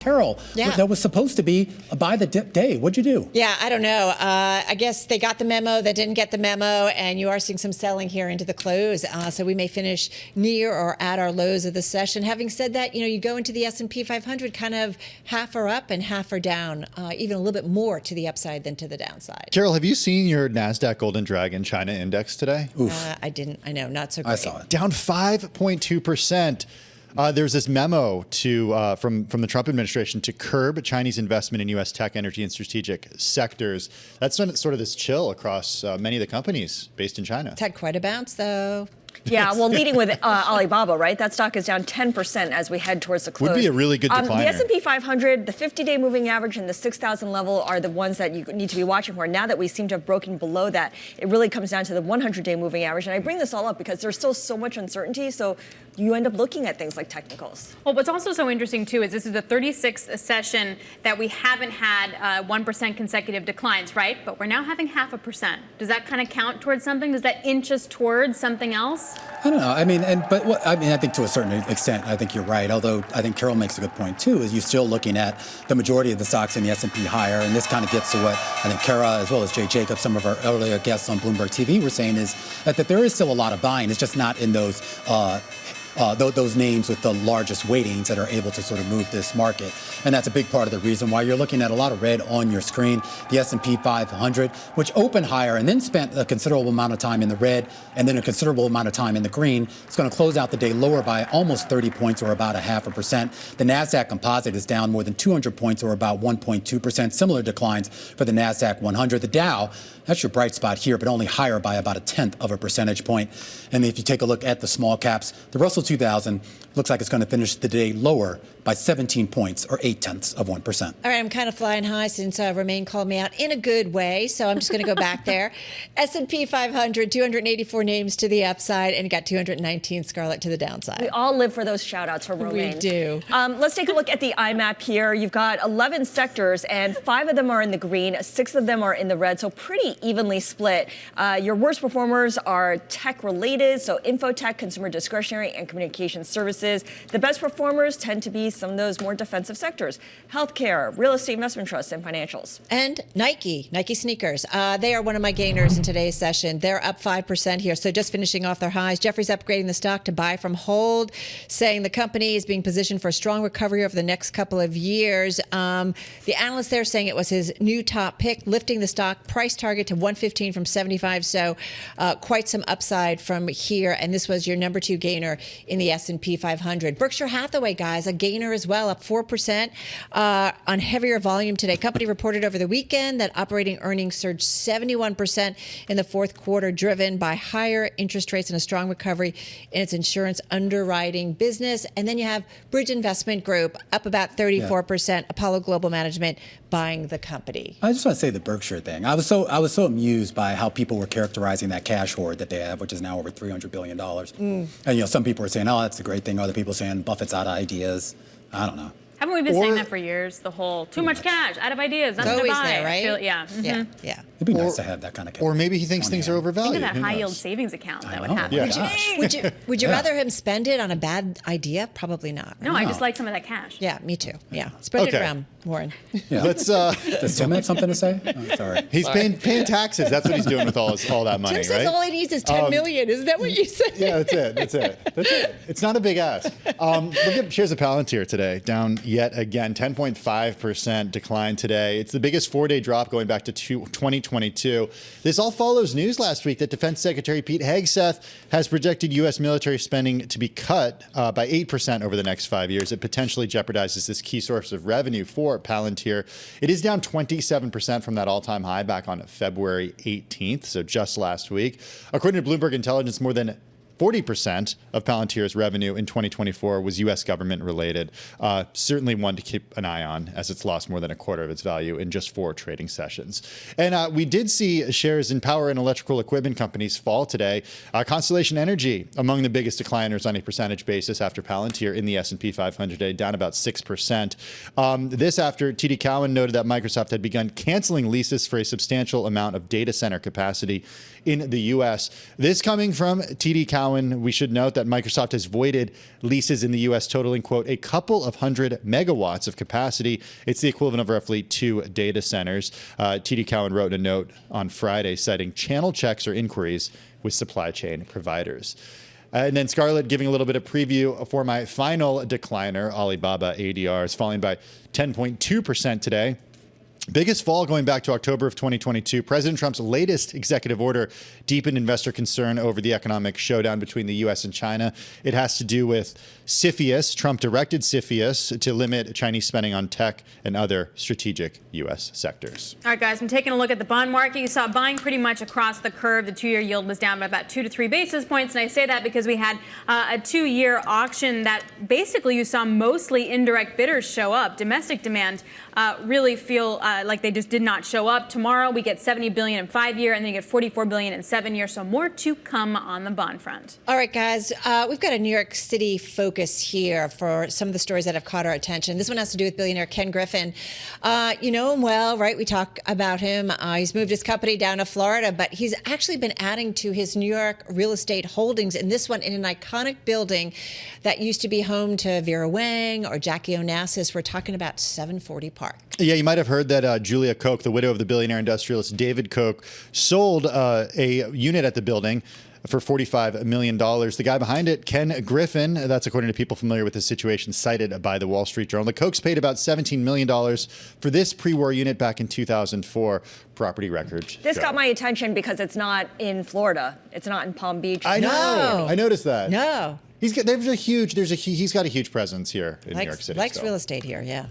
Carol, that was supposed to be a buy the dip day. What'd you do? Yeah, I don't know. I guess they got the memo, they didn't get the memo, and you are seeing some selling here into the close. So we may finish near or at our lows of the session. Having said that, you go into the S&P 500 kind of half are up and half are down, even a little bit more to the upside than to the downside. Carol, have you seen your NASDAQ Golden Dragon China Index today? I didn't. I know, not so great. I saw it. Down 5.2%. There's this memo from the Trump administration to curb Chinese investment in U.S. tech, energy, and strategic sectors. That's when it's sort of this chill across many of the companies based in China. It's had quite a bounce, though. Yeah, well, leading with Alibaba, right? That stock is down 10% as we head towards the close. Would be a really good decliner. The S&P 500, the 50-day moving average, and the 6,000 level are the ones that you need to be watching for. Now that we seem to have broken below that, it really comes down to the 100-day moving average. And I bring this all up because there's still so much uncertainty, so you end up looking at things like technicals. Well, what's also so interesting, too, is this is the 36th session that we haven't had 1% consecutive declines, right? But we're now having 0.5%. Does that kind of count towards something? Does that inch us towards something else? I don't know. I think to a certain extent, I think you're right. Although I think Carol makes a good point too. Is you're still looking at the majority of the stocks in the S&P higher, and this kind of gets to what I think Kara, as well as Jay Jacobs, some of our earlier guests on Bloomberg TV, were saying is that there is still a lot of buying. It's just not in those names with the largest weightings that are able to sort of move this market. And that's a big part of the reason why you're looking at a lot of red on your screen. The S&P 500, which opened higher and then spent a considerable amount of time in the red and then a considerable amount of time in the green. It's going to close out the day lower by almost 30 points or about 0.5%. The NASDAQ composite is down more than 200 points or about 1.2%. Similar declines for the NASDAQ 100. The Dow, that's your bright spot here, but only higher by about 1/10 of a percentage point. And if you take a look at the small caps, the Russell 2000 looks like it's going to finish the day lower by 17 points or 0.8%. All right, I'm kind of flying high since Romaine called me out in a good way, so I'm just going to go back there. S&P 500, 284 names to the upside, and you got 219 Scarlet to the downside. We all live for those shout-outs from Romaine. We do. Let's take a look at the IMAP here. You've got 11 sectors, and 5 of them are in the green, 6 of them are in the red, so pretty evenly split. Your worst performers are tech-related, so infotech, consumer discretionary, and communication services. The best performers tend to be some of those more defensive sectors: healthcare, real estate investment trusts, and financials. And Nike sneakers. They are one of my gainers in today's session. They're up 5% here, so just finishing off their highs. Jeffrey's upgrading the stock to buy from hold, saying the company is being positioned for a strong recovery over the next couple of years. The analyst there saying it was his new top pick, lifting the stock price target to 115 from 75, so quite some upside from here. And this was your number 2 gainer in the S&P 500. Berkshire Hathaway, guys, a gainer as well, up 4% on heavier volume today. Company reported over the weekend that operating earnings surged 71% in the fourth quarter, driven by higher interest rates and a strong recovery in its insurance underwriting business. And then you have Bridge Investment Group up about 34%. Apollo Global Management buying the company. I just want to say the Berkshire thing. I was so amused by how people were characterizing that cash hoard that they have, which is now over $300 billion. And some people are saying, "Oh, that's a great thing." Other people saying Buffett's out of ideas. I don't know. Haven't we been saying that for years? The whole too much cash, out of ideas, nothing to buy. It's always there, right? Yeah. It'd be nice to have that kind of cash. Or maybe he thinks things are overvalued. Think of that high-yield savings account that would happen. Yeah. Would you rather him spend it on a bad idea? Probably not. No, I just like some of that cash. Yeah, me too. Yeah, spread it around, Warren. Yeah. Let's. Does Tim have something to say? Oh, sorry. He's paying taxes. That's what he's doing with all that money, Tim says right? all he needs is $10 million. Isn't that what you said? Yeah, that's it. It's not a big ask. Look at shares of Palantir today, down yet again, 10.5% decline today. It's the biggest 4-day drop going back to 2022. This all follows news last week that Defense Secretary Pete Hegseth has projected U.S. military spending to be cut by 8% over the next 5 years. It potentially jeopardizes this key source of revenue for Palantir. It is down 27% from that all-time high back on February 18th, so just last week. According to Bloomberg Intelligence, more than 40% of Palantir's revenue in 2024 was U.S. government related. Certainly one to keep an eye on, as it's lost more than a quarter of its value in just 4 trading sessions. And we did see shares in power and electrical equipment companies fall today. Constellation Energy, among the biggest decliners on a percentage basis after Palantir in the S&P 500 today, down about 6%. This after TD Cowen noted that Microsoft had begun canceling leases for a substantial amount of data center capacity in the U.S. This coming from TD Cowen Cowen, we should note that Microsoft has voided leases in the U.S. totaling, quote, a couple of hundred megawatts of capacity. It's the equivalent of roughly 2 data centers. TD Cowen wrote in a note on Friday citing channel checks or inquiries with supply chain providers. And then Scarlet giving a little bit of preview for my final decliner. Alibaba ADR is falling by 10.2% today. Biggest fall going back to October of 2022. President Trump's latest executive order deepened investor concern over the economic showdown between the U.S. and China. It has to do with CFIUS. Trump directed CFIUS to limit Chinese spending on tech and other strategic U.S. sectors. All right, guys, I'm taking a look at the bond market. You saw buying pretty much across the curve. The 2-year yield was down by about 2 to 3 basis points. And I say that because we had a 2-year auction that basically you saw mostly indirect bidders show up. Domestic demand really feel like they just did not show up. Tomorrow we get $70 billion in 5-year, and then you get $44 billion in 7-year. So more to come on the bond front. All right, guys, we've got a New York City focus here for some of the stories that have caught our attention. This one has to do with billionaire Ken Griffin. You know him well, right? We talk about him. He's moved his company down to Florida, but he's actually been adding to his New York real estate holdings, in this one in an iconic building that used to be home to Vera Wang or Jackie Onassis. We're talking about 740 Park. Yeah, you might have heard that Julia Koch, the widow of the billionaire industrialist David Koch, sold a unit at the building for $45 million. The guy behind it, Ken Griffin, that's according to people familiar with the situation cited by the Wall Street Journal. The Kochs paid about $17 million for this pre-war unit back in 2004. Property records. This show. got my attention because it's not in Florida. It's not in Palm Beach. I know. No. I noticed that. No. He's got a huge presence here in New York City. Likes still. real estate here, yeah.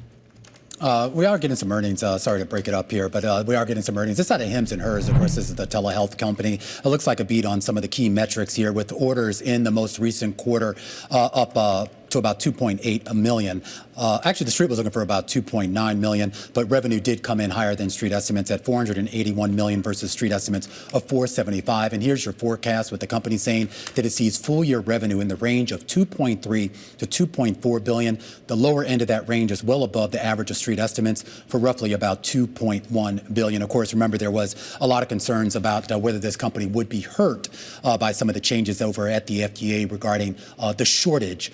We are getting some earnings. Sorry to break it up here, but we are getting some earnings. It's not a Hims and Hers, of course. This is the telehealth company. It looks like a beat on some of the key metrics here, with orders in the most recent quarter up to about 2.8 million. Actually, the street was looking for about 2.9 million, but revenue did come in higher than street estimates at 481 million versus street estimates of 475. And here's your forecast, with the company saying that it sees full year revenue in the range of 2.3 to 2.4 billion. The lower end of that range is well above the average of street estimates for roughly about 2.1 billion. Of course, remember, there was a lot of concerns about whether this company would be hurt by some of the changes over at the FDA regarding the shortage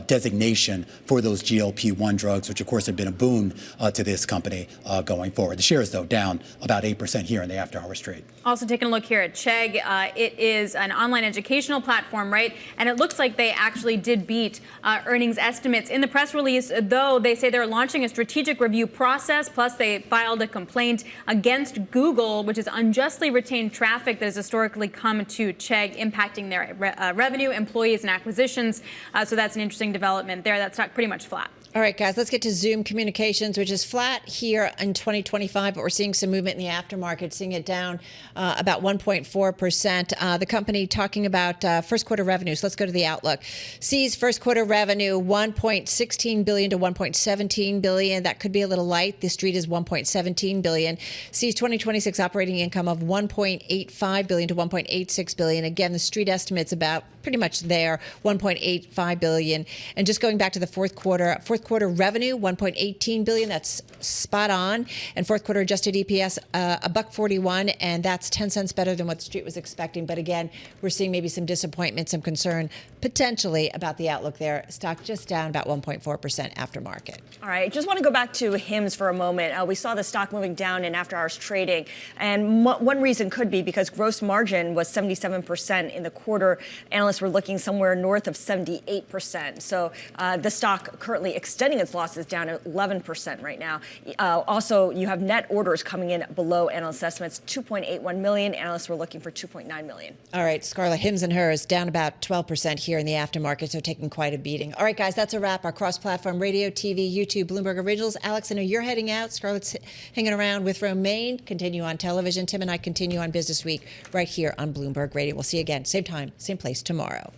designation for those GLP-1 drugs, which of course have been a boon to this company going forward. The shares, though, down about 8% here in the after-hours trade. Also taking a look here at Chegg. It is an online educational platform, right? And it looks like they actually did beat earnings estimates. In the press release, though, they say they're launching a strategic review process, plus they filed a complaint against Google, which has unjustly retained traffic that has historically come to Chegg, impacting their revenue, employees, and acquisitions. So that's an interesting development there. That stock pretty much flat. All right, guys, let's get to Zoom Communications, which is flat here in 2025, but we're seeing some movement in the aftermarket, seeing it down about 1.4%. The company talking about first quarter revenues. Let's go to the outlook. Sees first quarter revenue 1.16 billion to 1.17 billion. That could be a little light. The street is 1.17 billion. Sees 2026 operating income of 1.85 billion to 1.86 billion. Again, the street estimate's about pretty much there, 1.85 billion. And just going back to the fourth quarter revenue, 1.18 billion. That's spot on. And fourth quarter adjusted EPS, $1.41, and that's 10 cents better than what the street was expecting. But again, we're seeing maybe some disappointment, some concern potentially about the outlook there. Stock just down about 1.4% after market. All right, just want to go back to Hims for a moment. We saw the stock moving down in after-hours trading, and one reason could be because gross margin was 77% in the quarter. Analysts were looking somewhere north of 78%. So the stock currently extending its losses down to 11% right now. Also, you have net orders coming in below analyst estimates, 2.81 million. Analysts were looking for 2.9 million. All right, Scarlet, Hims and Hers down about 12% here in the aftermarket, so taking quite a beating. All right, guys, that's a wrap. Our cross-platform radio, TV, YouTube, Bloomberg Originals. Alix, I know you're heading out. Scarlett's hanging around with Romaine. Continue on television. Tim and I continue on Business Week right here on Bloomberg Radio. We'll see you again, same time, same place tomorrow.